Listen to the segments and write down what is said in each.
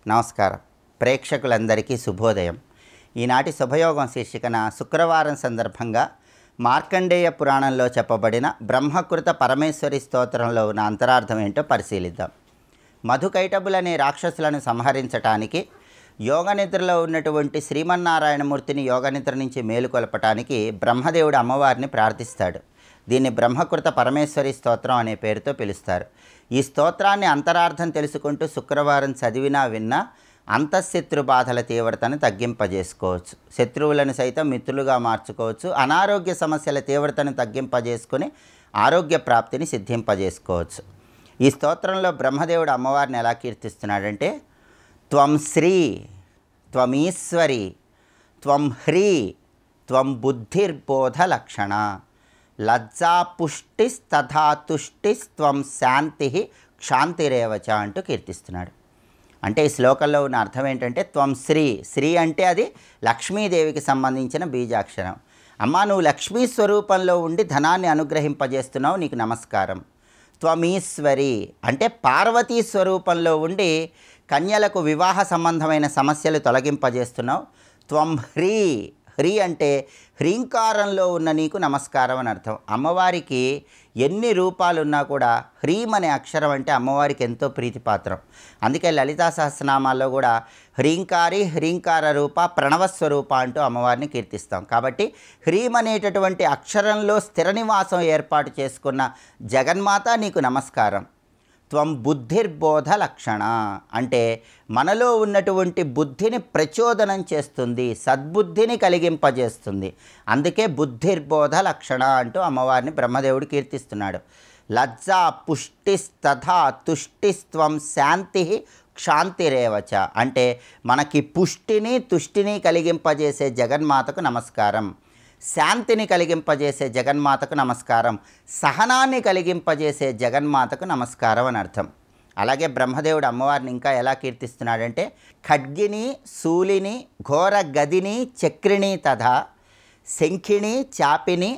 నమస్కారం. ప్రేక్షకులందరికీ శుభోదయం. ఈనాటి శుభయోగం శీర్షికన శుక్రవారం సందర్భంగా మార్కండేయ పురాణంలో చెప్పబడిన బ్రహ్మకృత పరమేశ్వరి స్తోత్రంలో ఉన్న అంతరార్థం ఏంటో పరిశీలిద్దాం. మధుకైటబులనే రాక్షసులను సంహరించటానికి యోగనిద్రలో ఉన్నటువంటి శ్రీమన్నారాయణమూర్తిని యోగనిద్ర నుంచి మేలుకొల్పటానికి బ్రహ్మదేవుడు అమ్మవారిని ప్రార్థిస్తాడు. దీన్ని బ్రహ్మకృత పరమేశ్వరి స్తోత్రం అనే పేరుతో పిలుస్తారు. ఈ స్తోత్రాన్ని అంతరార్థం తెలుసుకుంటూ శుక్రవారం చదివినా విన్నా అంతఃశత్రు బాధల తీవ్రతను తగ్గింపజేసుకోవచ్చు. శత్రువులను సైతం మిత్రులుగా మార్చుకోవచ్చు. అనారోగ్య సమస్యల తీవ్రతను తగ్గింపజేసుకుని ఆరోగ్య ప్రాప్తిని సిద్ధింపజేసుకోవచ్చు. ఈ స్తోత్రంలో బ్రహ్మదేవుడు అమ్మవారిని ఎలా కీర్తిస్తున్నాడంటే, త్వం శ్రీ, త్వమీశ్వరి, త్వం హ్రీ, త్వం బుద్ధిర్బోధ లక్షణ, లజ్జాపుష్టిస్తథా తుష్టిస్త్వం శాంతి క్షాంతిరేవచ అంటూ కీర్తిస్తున్నాడు. అంటే ఈ శ్లోకంలో ఉన్న అర్థం ఏంటంటే, త్వం శ్రీ, శ్రీ అంటే అది లక్ష్మీదేవికి సంబంధించిన బీజాక్షరం. అమ్మ, నువ్వు లక్ష్మీ స్వరూపంలో ఉండి ధనాన్ని అనుగ్రహింపజేస్తున్నావు, నీకు నమస్కారం. త్వమీశ్వరి అంటే పార్వతీ స్వరూపంలో ఉండి కన్యలకు వివాహ సంబంధమైన సమస్యలు తొలగింపజేస్తున్నావు. త్వం హ్రీ, హ్రీ అంటే హ్రీంకారంలో ఉన్న నీకు నమస్కారం అని అర్థం. అమ్మవారికి ఎన్ని రూపాలున్నా కూడా హ్రీం అనే అక్షరం అంటే అమ్మవారికి ఎంతో ప్రీతిపాత్రం. అందుకే లలితా సహస్రనామాల్లో కూడా హ్రీంకారి, హ్రీంకార రూప, ప్రణవస్వరూప అంటూ అమ్మవారిని కీర్తిస్తాం. కాబట్టి హ్రీం అనేటటువంటి అక్షరంలో స్థిర నివాసం ఏర్పాటు చేసుకున్న జగన్మాత నీకు నమస్కారం. త్వం బుద్ధిర్బోధ లక్షణ అంటే మనలో ఉన్నటువంటి బుద్ధిని ప్రచోదనం చేస్తుంది, సద్బుద్ధిని కలిగింపజేస్తుంది. అందుకే బుద్ధిర్బోధ లక్షణ అంటూ అమ్మవారిని బ్రహ్మదేవుడు కీర్తిస్తున్నాడు. లజ్జా పుష్టిస్తథా తుష్టిస్త్వం శాంతి క్షాంతిరేవచ అంటే మనకి పుష్టిని తుష్టిని కలిగింపజేసే జగన్మాతకు నమస్కారం, శాంతిని కలిగింపజేసే జగన్మాతకు నమస్కారం, సహనాన్ని కలిగింపజేసే జగన్మాతకు నమస్కారం అని అర్థం. అలాగే బ్రహ్మదేవుడు అమ్మవారిని ఇంకా ఎలా కీర్తిస్తున్నాడంటే, ఖడ్గిని, శూలిని, ఘోర గదిని, చక్రిణి తథా శంఖిని, చాపిని,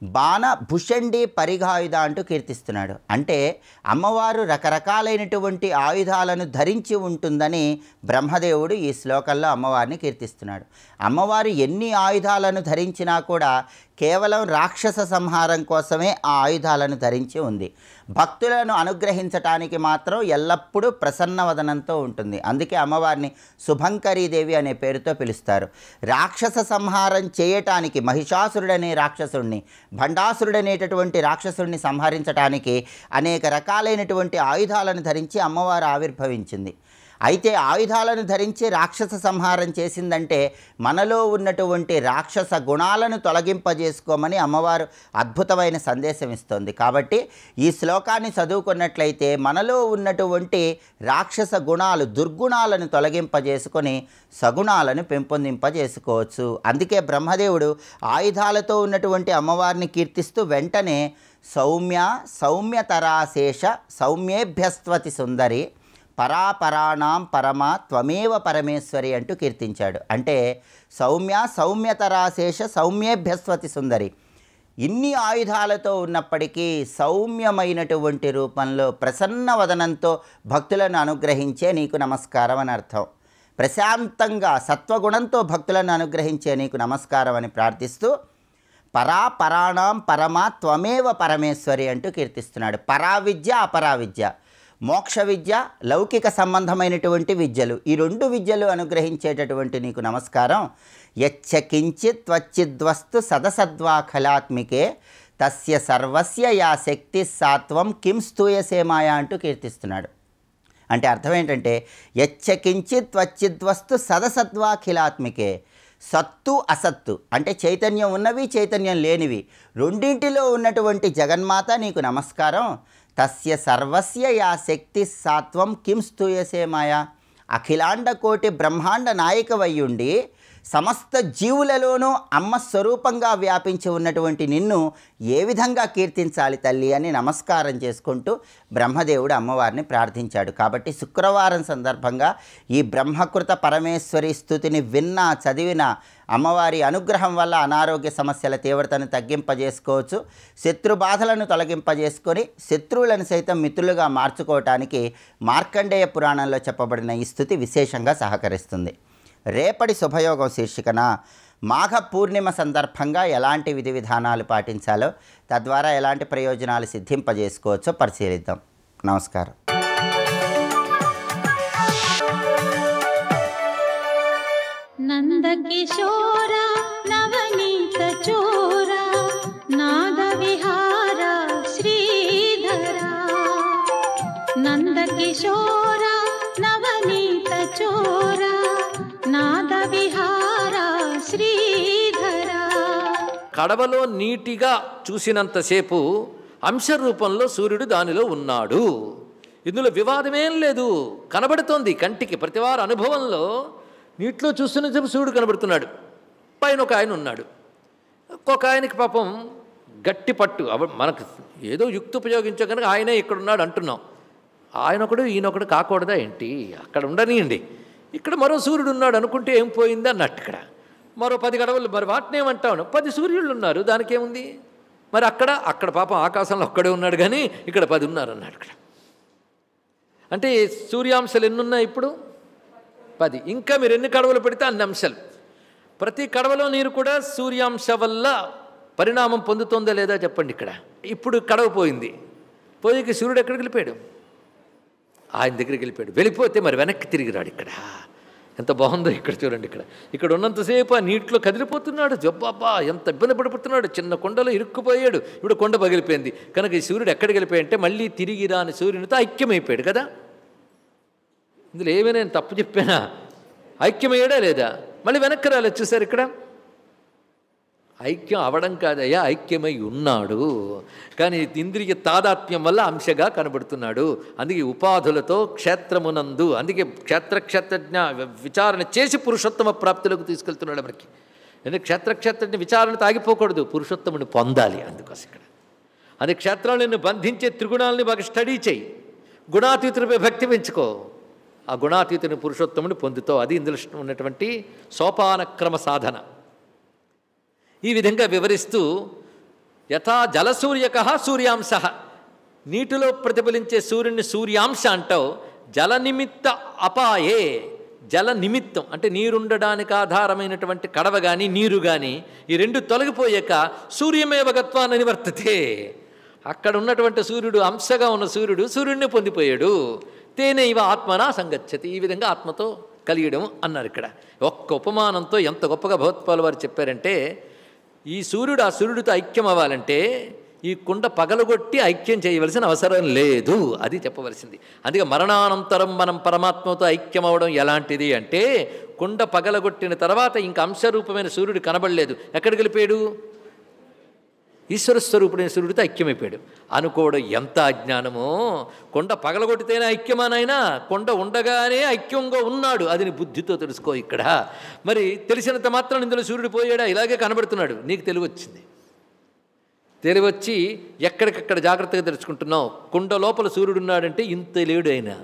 బాణ భుషండి పరిఘాయుధ అంటూ కీర్తిస్తున్నాడు. అంటే అమ్మవారు రకరకాలైనటువంటి ఆయుధాలను ధరించి ఉంటుందని బ్రహ్మదేవుడు ఈ శ్లోకంలో అమ్మవారిని కీర్తిస్తున్నాడు. అమ్మవారు ఎన్ని ఆయుధాలను ధరించినా కూడా కేవలం రాక్షస సంహారం కోసమే ఆ ఆయుధాలను ధరించి ఉంది. భక్తులను అనుగ్రహించటానికి మాత్రం ఎల్లప్పుడూ ప్రసన్నవదనంతో ఉంటుంది. అందుకే అమ్మవారిని శుభంకరీదేవి అనే పేరుతో పిలుస్తారు. రాక్షస సంహారం చేయటానికి మహిషాసురుడనే రాక్షసుడిని, భండాసురుడనేటటువంటి రాక్షసుడిని సంహరించటానికి అనేక రకాలైనటువంటి ఆయుధాలను ధరించి అమ్మవారు ఆవిర్భవించింది. అయితే ఆయుధాలను ధరించి రాక్షస సంహారం చేసిందంటే మనలో ఉన్నటువంటి రాక్షస గుణాలను తొలగింపజేసుకోమని అమ్మవారు అద్భుతమైన సందేశం ఇస్తోంది. కాబట్టి ఈ శ్లోకాన్ని చదువుకున్నట్లయితే మనలో ఉన్నటువంటి రాక్షస గుణాలు, దుర్గుణాలను తొలగింపజేసుకొని సగుణాలను పెంపొందింపజేసుకోవచ్చు. అందుకే బ్రహ్మదేవుడు ఆయుధాలతో ఉన్నటువంటి అమ్మవారిని కీర్తిస్తూ వెంటనే సౌమ్య, సౌమ్యతరాశేష, సౌమ్యేభ్యస్త్వతి సుందరి, పరాపరాణం పరమ త్వమేవ పరమేశ్వరి అంటూ కీర్తించాడు. అంటే సౌమ్య, సౌమ్యతరాశేష, సౌమ్యేభ్యస్వతి సుందరి, ఇన్ని ఆయుధాలతో ఉన్నప్పటికీ సౌమ్యమైనటువంటి రూపంలో ప్రసన్నవదనంతో భక్తులను అనుగ్రహించే నీకు నమస్కారం అని అర్థం. ప్రశాంతంగా సత్వగుణంతో భక్తులను అనుగ్రహించే నీకు నమస్కారం అని ప్రార్థిస్తూ పరాపరాణం పరమ త్వమేవ పరమేశ్వరి అంటూ కీర్తిస్తున్నాడు. పరావిద్య, అపరావిద్య, మోక్ష విద్య, లౌకిక సంబంధమైనటువంటి విద్యలు, ఈ రెండు విద్యలు అనుగ్రహించేటటువంటి నీకు నమస్కారం. యచ్చ కించిత్ త్వచ్చిద్వస్తు సదసద్వా ఖలాత్మికే తస్య సర్వస్య యా శక్తి సాత్వం కిం స్తూయసేమాయ అంటూ కీర్తిస్తున్నాడు. అంటే అర్థం ఏంటంటే, యచ్చ కించిత్ త్వచ్చిద్వస్తు సదసద్వాఖిలాత్మికే, సత్తు అసత్తు అంటే చైతన్యం ఉన్నవి, చైతన్యం లేనివి, రెండింటిలో ఉన్నటువంటి జగన్మాత నీకు నమస్కారం. తస్య సర్వస్య యా శక్తి సాత్వం కిం స్తూయసే మాయా, అఖిలాండ కోటి బ్రహ్మాండ నాయకవయ్యుండి సమస్త జీవులలోనూ అమ్మ స్వరూపంగా వ్యాపించి ఉన్నటువంటి నిన్ను ఏ విధంగా కీర్తించాలి తల్లి అని నమస్కారం చేసుకుంటూ బ్రహ్మదేవుడు అమ్మవారిని ప్రార్థించాడు. కాబట్టి శుక్రవారం సందర్భంగా ఈ బ్రహ్మకృత పరమేశ్వరి స్తుతిని విన్నా చదివిన అమ్మవారి అనుగ్రహం వల్ల అనారోగ్య సమస్యల తీవ్రతను తగ్గింపజేసుకోవచ్చు. శత్రు బాధలను తొలగింపజేసుకొని శత్రువులను సైతం మిత్రులుగా మార్చుకోవటానికి మార్కండేయ పురాణంలో చెప్పబడిన ఈ స్తుతి విశేషంగా సహకరిస్తుంది. రేపటి శుభయోగం శీర్షికన మాఘ పూర్ణిమ సందర్భంగా ఎలాంటి విధి విధానాలు పాటించాలో, తద్వారా ఎలాంటి ప్రయోజనాలు సిద్ధింపజేసుకోవచ్చో పరిశీలిద్దాం. నమస్కారం. నందకిశోర నవనీత చోర నాద విహార శ్రీధర నందకిశోర నవనీత చోర నాద విహార శ్రీధర. కడవలో నీటిగా చూసినంతసేపు అంశ రూపంలో సూర్యుడు దానిలో ఉన్నాడు. ఇందులో వివాదమేం లేదు, కనబడుతోంది కంటికి. ప్రతివారు అనుభవంలో నీటిలో చూస్తున్నసేపు సూర్యుడు కనబడుతున్నాడు. పైన ఒక ఆయన ఉన్నాడు. ఒక ఆయనకి పాపం గట్టి పట్టు, మనకు ఏదో యుక్తి ఉపయోగించే కనుక ఆయనే ఇక్కడున్నాడు అంటున్నాం. ఆయనొకడు ఈయనొకడు కాకూడదా ఏంటి? అక్కడ ఉండనియండి. ఇక్కడ మరో సూర్యుడు ఉన్నాడు అనుకుంటే ఏం పోయింది అన్నట్టు. ఇక్కడ మరో 10 గడవలు, మరి వాటిని ఏమంటాను, 10 సూర్యుళ్ళు ఉన్నారు, దానికేముంది? మరి అక్కడ పాపం ఆకాశంలో ఒక్కడే ఉన్నాడు కానీ ఇక్కడ 10 ఉన్నారు అన్నాడు. ఇక్కడ అంటే సూర్యాంశాలు ఎన్నున్నాయి ఇప్పుడు? 10. ఇంకా మీరు ఎన్ని కడవలు పెడితే అన్ని అంశాలు. ప్రతి కడవలో నీరు కూడా సూర్యాంశ వల్ల పరిణామం పొందుతుందా లేదా చెప్పండి. ఇక్కడ ఇప్పుడు కడవ పోయింది, పోయి సూర్యుడు ఎక్కడికి వెళ్ళిపోయాడు? ఆయన దగ్గరికి వెళ్ళిపోయాడు. వెళ్ళిపోతే మరి వెనక్కి తిరిగి రాడు. ఇక్కడ ఎంత బాగుందో ఇక్కడ చూడండి. ఇక్కడ ఉన్నంతసేపు ఆ నీటిలో కదిలిపోతున్నాడు. జబ్బాబ్బా ఎంత ఇబ్బంది పడిపోతున్నాడు. చిన్న కొండలో ఇరుక్కుపోయాడు. ఇప్పుడు కొండ పగిలిపోయింది కనుక ఈ సూర్యుడు ఎక్కడికి వెళ్ళిపోయాడంటే మళ్ళీ తిరిగి రాని సూర్యునితో ఐక్యమైపోయాడు కదా. ఇందులో ఏమైనా నేను తప్పు చెప్పానా? ఐక్యమయ్యాడా లేదా? మళ్ళీ వెనక్కి రాలేదు. చూసారు ఇక్కడ ఐక్యం అవడం కాదయ్యా, ఐక్యమై ఉన్నాడు. కానీ ఇంద్రియ తాదాత్మ్యం వల్ల అంశగా కనబడుతున్నాడు. అందుకే ఉపాధులతో క్షేత్రమునందు, అందుకే క్షేత్రజ్ఞ విచారణ చేసి పురుషోత్తమ ప్రాప్తులకు తీసుకెళ్తున్నాడు మనకి. ఎందుకంటే క్షేత్రజ్ఞ విచారణ తాగిపోకూడదు, పురుషోత్తముని పొందాలి. అందుకోసం ఇక్కడ అది క్షేత్రాలను బంధించే త్రిగుణాలని బాగా స్టడీ చేయి, గుణాతీతులపై భక్తి పెంచుకో, ఆ గుణాతీతుని పురుషోత్తముని పొందుతావు. అది ఇందులో ఉన్నటువంటి సోపానక్రమ సాధన. ఈ విధంగా వివరిస్తూ యథా జలసూర్యక సూర్యాంశ, నీటిలో ప్రతిఫలించే సూర్యుని సూర్యాంశ అంటావు. జలనిమిత్త అపాయే, జల నిమిత్తం అంటే నీరుండడానికి ఆధారమైనటువంటి కడవ కానీ నీరు కానీ ఈ రెండు తొలగిపోయాక సూర్యమేవ గత్వాన నివర్తతే. అక్కడ ఉన్నటువంటి సూర్యుడు, అంశగా ఉన్న సూర్యుడు సూర్యుడిని పొందిపోయాడు. తేనైవ ఆత్మనా సంగచ్చతి, ఈ విధంగా ఆత్మతో కలియడం అన్నారు. ఇక్కడ ఒక్క ఉపమానంతో ఎంత గొప్పగా భగవత్పాల్ వారు చెప్పారంటే, ఈ సూర్యుడు ఆ సూర్యుడితో ఐక్యం అవ్వాలంటే ఈ కుండ పగలగొట్టి ఐక్యం చేయవలసిన అవసరం లేదు, అది చెప్పవలసింది. అందుకే మరణానంతరం మనం పరమాత్మతో ఐక్యం అవ్వడం ఎలాంటిది అంటే, కుండ పగలగొట్టిన తర్వాత ఇంకా అంశరూపమైన సూర్యుడు కనబడలేదు, ఎక్కడికి వెళ్ళిపోయాడు? ఈశ్వర స్వరూపుడైన సూర్యుడితో ఐక్యమైపోయాడు అనుకోవడం ఎంత అజ్ఞానమో. కొండ పగలగొట్టితేనే ఐక్యమానైనా కొండ ఉండగానే ఐక్యంగా ఉన్నాడు, అది నీ బుద్ధితో తెలుసుకో. ఇక్కడ మరి తెలిసినంత మాత్రం ఇందులో సూర్యుడు పోయాడా? ఇలాగే కనబడుతున్నాడు. నీకు తెలివచ్చింది, తెలివచ్చి ఎక్కడికక్కడ జాగ్రత్తగా తెలుసుకుంటున్నావు. కొండ లోపల సూర్యుడు ఉన్నాడంటే ఇంత లేడు అయినా,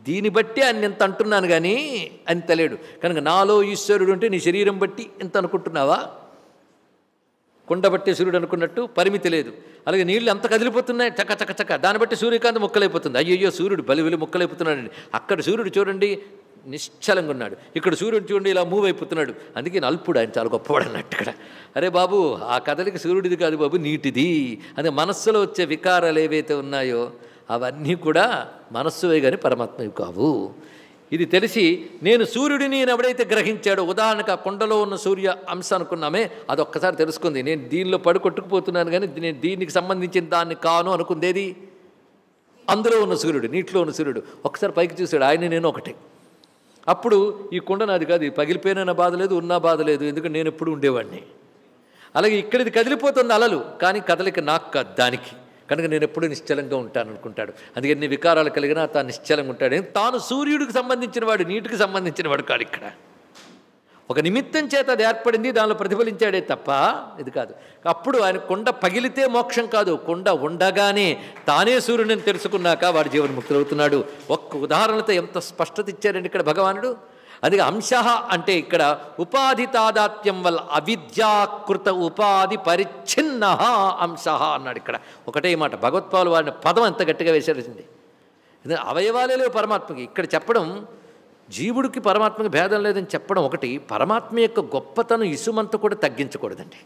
దీన్ని బట్టి ఆయన ఎంత అంటున్నాను కానీ అంత లేడు. కనుక నాలో ఈశ్వరుడు అంటే నీ శరీరం బట్టి ఎంత అనుకుంటున్నావా? కుండ బట్టి సూర్యుడు అనుకున్నట్టు పరిమితి లేదు. అలాగే నీళ్ళు ఎంత కదిలిపోతున్నాయి చక్క చక్క చక్క, దాన్ని బట్టి సూర్యకాంతి ముక్కలైపోతుంది. అయ్యయ్యో సూర్యుడు బలివిలి ముక్కలైపోతున్నాడండి. అక్కడ సూర్యుడు చూడండి నిశ్చలంగా ఉన్నాడు, ఇక్కడ సూర్యుడు చూడండి ఇలా మూవ్ అయిపోతున్నాడు. అందుకే నల్పుడు, ఆయన చాలా గొప్పవాడు అన్నట్టు. ఇక్కడ అరే బాబు ఆ కదలిక సూర్యుడిది కాదు బాబు, నీటిది. అదే మనస్సులో వచ్చే వికారాలు ఏవైతే ఉన్నాయో అవన్నీ కూడా మనస్సువే కానీ పరమాత్మవి కావు. ఇది తెలిసి నేను సూర్యుడిని ఎవడైతే గ్రహించాడో, ఉదాహరణకు ఆ కొండలో ఉన్న సూర్య అంశ అనుకున్నామే, అదొక్కసారి తెలుసుకుంది. నేను దీనిలో కొట్టుకుపోతున్నాను కానీ నేను దీనికి సంబంధించిన దాన్ని కాను అనుకుందేది అందులో ఉన్న సూర్యుడు, నీటిలో ఉన్న సూర్యుడు. ఒకసారి పైకి చూశాడు, ఆయన నేను ఒకటే. అప్పుడు ఈ కొండ నాది కాదు, ఇది పగిలిపోయినా బాధ లేదు, ఉన్నా బాధ లేదు, ఎందుకంటే నేను ఎప్పుడు ఉండేవాడిని. అలాగే ఇక్కడ ఇది కదిలిపోతుంది అలలు, కానీ కదలిక నాకు కాదు దానికి, కనుక నేను ఎప్పుడు నిశ్చలంగా ఉంటాను అనుకుంటాడు. అందుకే ఎన్ని వికారాలు కలిగినా తాను నిశ్చలంగా ఉంటాడు. తాను సూర్యుడికి సంబంధించిన వాడు, నీటికి సంబంధించిన వాడు కాడు. ఇక్కడ ఒక నిమిత్తం చేత అది ఏర్పడింది, దానిలో ప్రతిఫలించాడే తప్ప ఇది కాదు. అప్పుడు ఆయన కొండ పగిలితే మోక్షం కాదు, కొండ ఉండగానే తానే సూర్యుడిని తెలుసుకున్నాక వాడు జీవన్ముక్తుడవుతున్నాడు. ఒక్క ఉదాహరణతో ఎంత స్పష్టత ఇచ్చారండి ఇక్కడ భగవానుడు. అందుకే అంశ అంటే ఇక్కడ ఉపాధి తాదాత్మ్యం వల్ల అవిద్యాకృత ఉపాధి పరిచ్ఛిన్న అంశ అన్నాడు. ఇక్కడ ఒకటే మాట భగవత్పాలు వాడిన పదం ఎంత గట్టిగా వేశారండి. అవయవాలే లేవు పరమాత్మకి. ఇక్కడ చెప్పడం జీవుడికి పరమాత్మకి భేదం లేదని చెప్పడం ఒకటి, పరమాత్మ యొక్క గొప్పతనం ఇసుమంతా కూడా తగ్గించకూడదండి.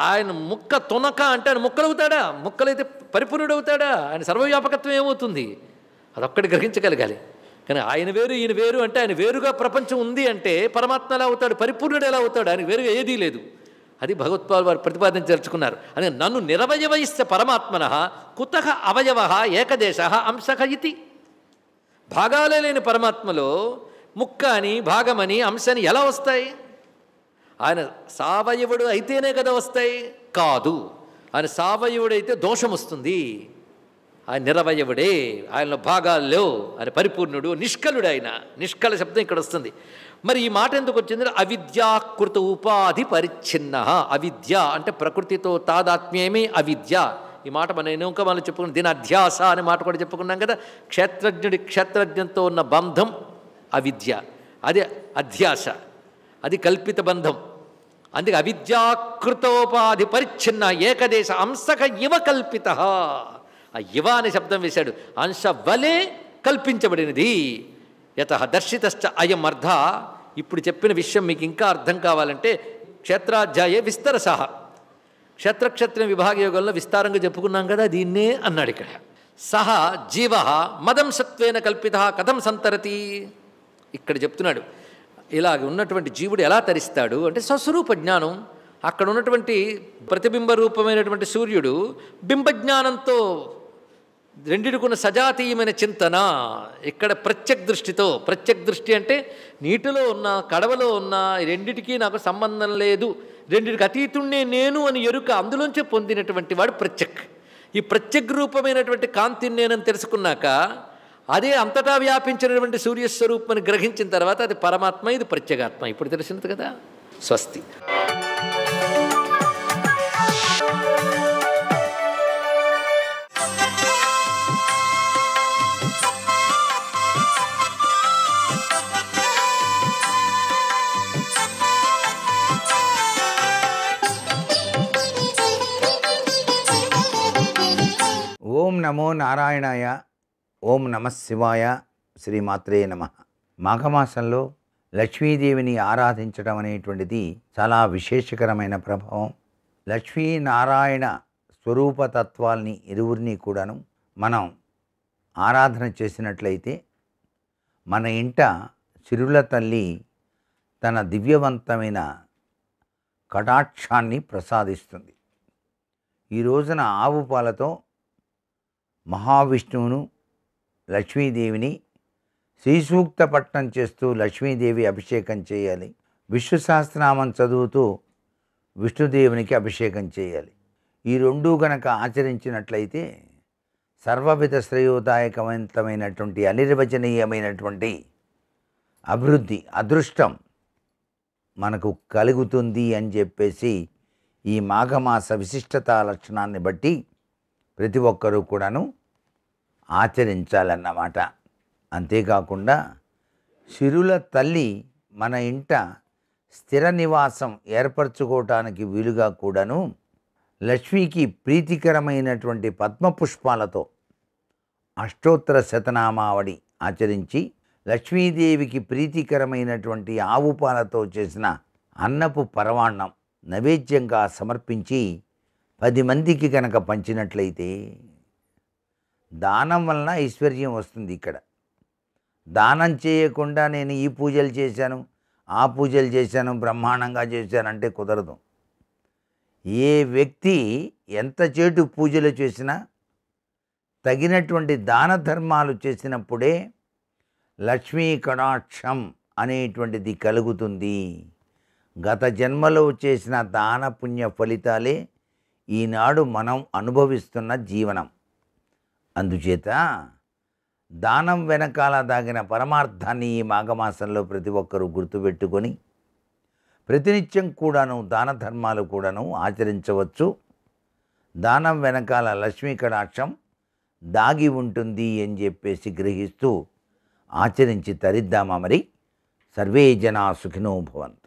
ఆయన ముక్క తొనక అంటే ఆయన ముక్కలవుతాడా? ముక్కలైతే పరిపూర్ణుడు అవుతాడా? ఆయన సర్వవ్యాపకత్వం ఏమవుతుంది? అదొక్కటి గ్రహించగలగాలి. కానీ ఆయన వేరు ఈయన వేరు అంటే ఆయన వేరుగా ప్రపంచం ఉంది అంటే పరమాత్మ ఎలా అవుతాడు? పరిపూర్ణుడు ఎలా అవుతాడు? ఆయన వేరుగా ఏదీ లేదు. అది భగవత్పాల్ వారు ప్రతిపాదించదలుచుకున్నారు. అని నన్ను నిరవయవయిస్య పరమాత్మన కుతః అవయవ ఏకదేశ అంశః ఇతి. భాగాలే లేని పరమాత్మలో ముక్క అని భాగమని అంశని ఎలా వస్తాయి? ఆయన సావయవుడు అయితేనే కదా వస్తాయి? కాదు, ఆయన సావయవుడైతే దోషం వస్తుంది. ఆయన నిరవయవుడే, ఆయనలో భాగాల్లో ఆయన పరిపూర్ణుడు, నిష్కలుడు. ఆయన నిష్కల శబ్దం ఇక్కడ వస్తుంది. మరి ఈ మాట ఎందుకు వచ్చింది? అవిద్యాకృత ఉపాధి పరిచ్ఛిన్న. అవిద్య అంటే ప్రకృతితో తాదాత్మ్యమే అవిద్య. ఈ మాట మనం ఎన్నో మనం చెప్పుకున్నాం. దీని అధ్యాస అనే మాట కూడా చెప్పుకున్నాం కదా. క్షేత్రజ్ఞుడి క్షేత్రజ్ఞంతో ఉన్న బంధం అవిద్య, అది అధ్యాస, అది కల్పిత బంధం. అందుకే అవిద్యాకృతోపాధి పరిచ్ఛిన్న ఏకదేశ అంశక ఇవ కల్పిత. ఆ ఇవ అనే శబ్దం వేశాడు. అంశ వలే కల్పించబడినది. యత దర్శితశ్చ అయం అర్థ. ఇప్పుడు చెప్పిన విషయం మీకు ఇంకా అర్థం కావాలంటే క్షేత్రాధ్యాయే విస్తరసః. క్షేత్రక్షేత్ర విభాగ యోగంలో విస్తారంగా చెప్పుకున్నాం కదా, దీన్నే అన్నాడు ఇక్కడ. సహ జీవ మదంశత్వేన కల్పిత కథం సంతరతి. ఇక్కడ చెప్తున్నాడు, ఇలాగ ఉన్నటువంటి జీవుడు ఎలా తరిస్తాడు అంటే స్వస్వరూప జ్ఞానం. అక్కడ ఉన్నటువంటి ప్రతిబింబ రూపమైనటువంటి సూర్యుడు బింబజ్ఞానంతో రెండిటికున్న సజాతీయమైన చింతన. ఇక్కడ ప్రత్యక్ దృష్టితో, ప్రత్యక్ దృష్టి అంటే నీటిలో ఉన్న కడవలో ఉన్న రెండిటికీ నాకు సంబంధం లేదు, రెండిటికి అతీతుణ్ణే నేను అని ఎరుక, అందులోంచే పొందినటువంటి వాడు ప్రత్యక్. ఈ ప్రత్యక్ రూపమైనటువంటి కాంతిని నేనని తెలుసుకున్నాక అదే అంతటా వ్యాపించినటువంటి సూర్యస్వరూపాన్ని గ్రహించిన తర్వాత అది పరమాత్మ, ఇది ప్రత్యేగాత్మ. ఇప్పుడు తెలిసినది కదా. స్వస్తి. ఓం నమో నారాయణాయ, ఓం నమః శివాయ, శ్రీమాత్రే నమః. మాఘమాసంలో లక్ష్మీదేవిని ఆరాధించడం అనేటువంటిది చాలా విశేషకరమైన ప్రభావం. లక్ష్మీనారాయణ స్వరూపతత్వాల్ని ఇరువురిని కూడాను మనం ఆరాధన చేసినట్లయితే మన ఇంట సిరుల తల్లి తన దివ్యవంతమైన కటాక్షాన్ని ప్రసాదిస్తుంది. ఈ రోజున ఆవు పాలతో మహావిష్ణువును లక్ష్మీదేవిని శ్రీసూక్త పఠనం చేస్తూ లక్ష్మీదేవి అభిషేకం చేయాలి. విష్ణు సహస్రనామం చదువుతూ విష్ణుదేవునికి అభిషేకం చేయాలి. ఈ రెండూ గనక ఆచరించినట్లయితే సర్వవిధ శ్రేయోదాయకవంతమైనటువంటి అనిర్వచనీయమైనటువంటి అభివృద్ధి, అదృష్టం మనకు కలుగుతుంది అని చెప్పేసి ఈ మాఘమాస విశిష్టతా లక్షణాన్ని బట్టి ప్రతి ఒక్కరూ కూడాను ఆచరించాలన్నమాట. అంతేకాకుండా సిరుల తల్లి మన ఇంట స్థిర నివాసం ఏర్పరచుకోవటానికి వీలుగా కూడాను లక్ష్మికి ప్రీతికరమైనటువంటి పద్మపుష్పాలతో అష్టోత్తర శతనామావళి ఆచరించి లక్ష్మీదేవికి ప్రీతికరమైనటువంటి ఆవు పాలతో చేసిన అన్నపు పరమాన్నం నైవేద్యంగా సమర్పించి 10 మందికి కనుక పంచినట్లయితే దానం వలన ఐశ్వర్యం వస్తుంది. ఇక్కడ దానం చేయకుండా నేను ఈ పూజలు చేశాను, ఆ పూజలు చేశాను, బ్రహ్మాండంగా చేశానంటే కుదరదు. ఏ వ్యక్తి ఎంత చేటు పూజలు చేసినా తగినటువంటి దాన ధర్మాలు చేసినప్పుడే లక్ష్మీ కటాక్షం అనేటువంటిది కలుగుతుంది. గత జన్మలో చేసిన దాన పుణ్య ఫలితాలే ఈనాడు మనం అనుభవిస్తున్న జీవనం. అందుచేత దానం వెనకాల దాగిన పరమార్థాన్ని ఈ మాఘమాసంలో ప్రతి ఒక్కరూ గుర్తుపెట్టుకొని ప్రతినిత్యం కూడాను దాన ధర్మాలు కూడాను ఆచరించవచ్చు. దానం వెనకాల లక్ష్మీ కటాక్షం దాగి ఉంటుంది అని చెప్పేసి గ్రహిస్తూ ఆచరించి తరిద్దామా మరి. సర్వే జనా సుఖినో భవంతు.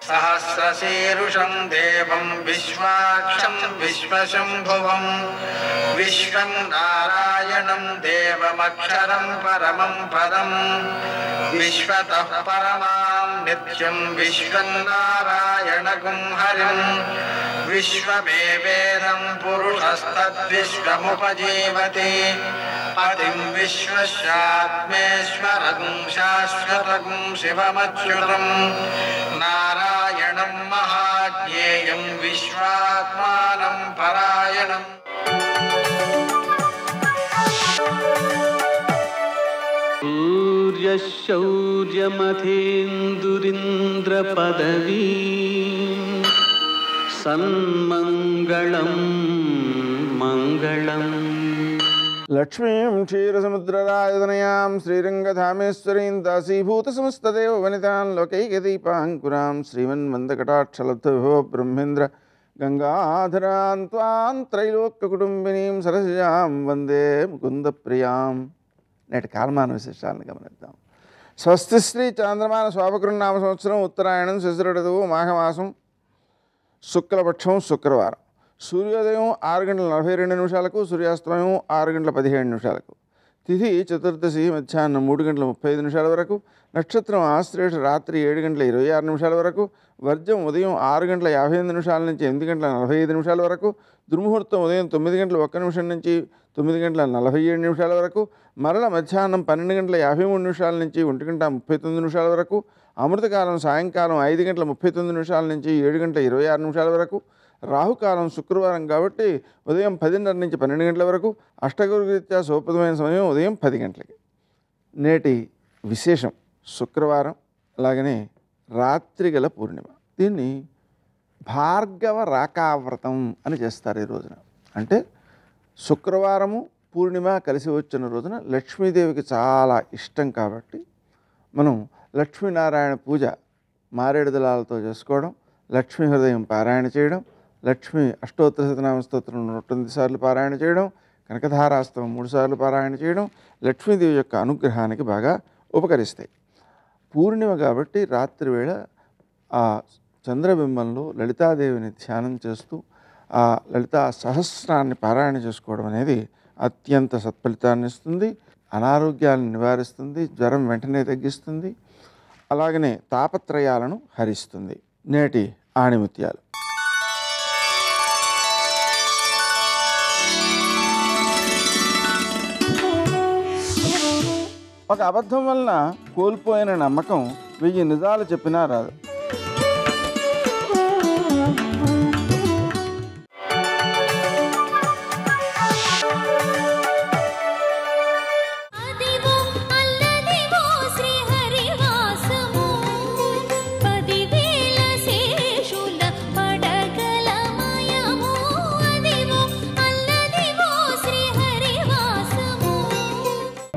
सहस्रशीरुषं देवं विश्वाक्षं विश्वशम्भुवं विश्वं नारायणं देवमक्षरं परमं पदं विश्वतः परमां नित्यं विश्वं नारायणगुं हरिं विश्वमेवेदं पुरुषस्तद्विश्वमुपजीवति पतिं विश्वस्यात्मेश्वरं शाश्वतं शिवमच्युतं नारायणं महाज्ञेयं विश्वात्मानं परायणम्. सूर्यशौर्यमथेन्दुरिन्द्रपदवी सन्मङ्गलं मङ्गलम्. लक्ष्मीं क्षीरसमुद्रराजतनयां श्रीरङ्गधामेश्वरीं दासीभूतसमस्तदेववनितां लोकैकदीपाङ्कुरां श्रीमन्मन्दकटाक्षलब्धविभो ब्रह्मेन्द्र गङ्गाधरां त्वां त्रैलोक्यकुटुम्बिनीं सरसिजां వందే ముకుందప్రియాం. నేటి కాలమాన విశేషాలను గమనిద్దాం. స్వస్తి శ్రీ చాంద్రమాన శోభకృన్నామ సంవత్సరం ఉత్తరాయణం శశిరుడువు మాఘమాసం శుక్లపక్షం శుక్రవారం. సూర్యోదయం 6:42 సూర్యాస్తమయం 6:17 తిథి చతుర్దశి మధ్యాహ్నం 3:35 వరకు. నక్షత్రం ఆశ్లేష రాత్రి 7:26 వరకు. వర్జం ఉదయం 6:58 నుంచి 8:45 వరకు. దుర్ముహూర్తం ఉదయం 9:01 నుంచి 9:47 వరకు. మరల మధ్యాహ్నం 12:53 నుంచి 1:39 వరకు. అమృతకాలం సాయంకాలం 5:39 నుంచి 7:26 వరకు. రాహుకాలం శుక్రవారం కాబట్టి ఉదయం 10:30 నుంచి 12 గంటల వరకు. అష్టగురురీత్యా శుభప్రదమైన సమయం ఉదయం 10 గంటలకి. నేటి విశేషం శుక్రవారం, అలాగనే రాత్రి గల పూర్ణిమ. దీన్ని భార్గవ రాకావ్రతం అని చేస్తారు ఈ రోజున. అంటే శుక్రవారము పూర్ణిమ కలిసి వచ్చిన రోజున లక్ష్మీదేవికి చాలా ఇష్టం కాబట్టి మనం లక్ష్మీనారాయణ పూజ మారేడు దళాలతో చేసుకోవడం, లక్ష్మీ హృదయం పారాయణ చేయడం, లక్ష్మీ అష్టోత్తర శతనామ స్తోత్రం 108 సార్లు పారాయణ చేయడం, కనకధారాస్తవం 3 సార్లు పారాయణ చేయడం లక్ష్మీదేవి యొక్క అనుగ్రహానికి బాగా ఉపకరిస్తాయి. పూర్ణిమ కాబట్టి రాత్రి వేళ ఆ చంద్రబింబంలో లలితాదేవిని ధ్యానం చేస్తూ ఆ లలితా సహస్రాన్ని పారాయణ చేసుకోవడం అనేది అత్యంత సత్ఫలితాన్ని ఇస్తుంది. అనారోగ్యాలను నివారిస్తుంది, జ్వరం వెంటనే తగ్గిస్తుంది, అలాగనే తాపత్రయాలను హరిస్తుంది. నేటి ఆణిముత్యాలు. ఒక అబద్ధం వలన కోల్పోయిన నమ్మకం 1000 నిజాలు చెప్పినా రాదు.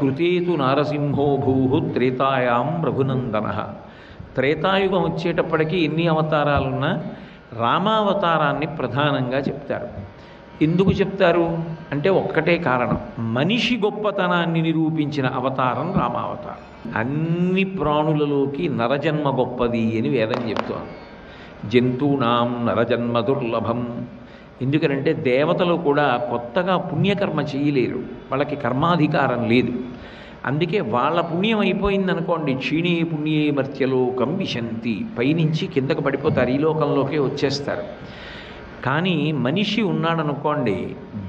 కృతేతు నారసింహో భూ త్రేతాయాం రఘునందన. త్రేతాయుగం వచ్చేటప్పటికీ ఎన్ని అవతారాలున్నా రామావతారాన్ని ప్రధానంగా చెప్తారు. ఎందుకు చెప్తారు అంటే ఒక్కటే కారణం, మనిషి గొప్పతనాన్ని నిరూపించిన అవతారం రామావతారం. అన్ని ప్రాణులలోకి నరజన్మ గొప్పది అని వేదం చెప్తోంది. జంతూనాం నరజన్మ దుర్లభం. ఎందుకనంటే దేవతలు కూడా కొత్తగా పుణ్యకర్మ చేయలేరు, వాళ్ళకి కర్మాధికారం లేదు. అందుకే వాళ్ళ పుణ్యం అయిపోయిందనుకోండి, క్షీణే పుణ్యే మర్త్యలోకం విశంతి, పైనుంచి కిందకు పడిపోతారు, ఈ లోకంలోకే వచ్చేస్తారు. కానీ మనిషి ఉన్నాడనుకోండి,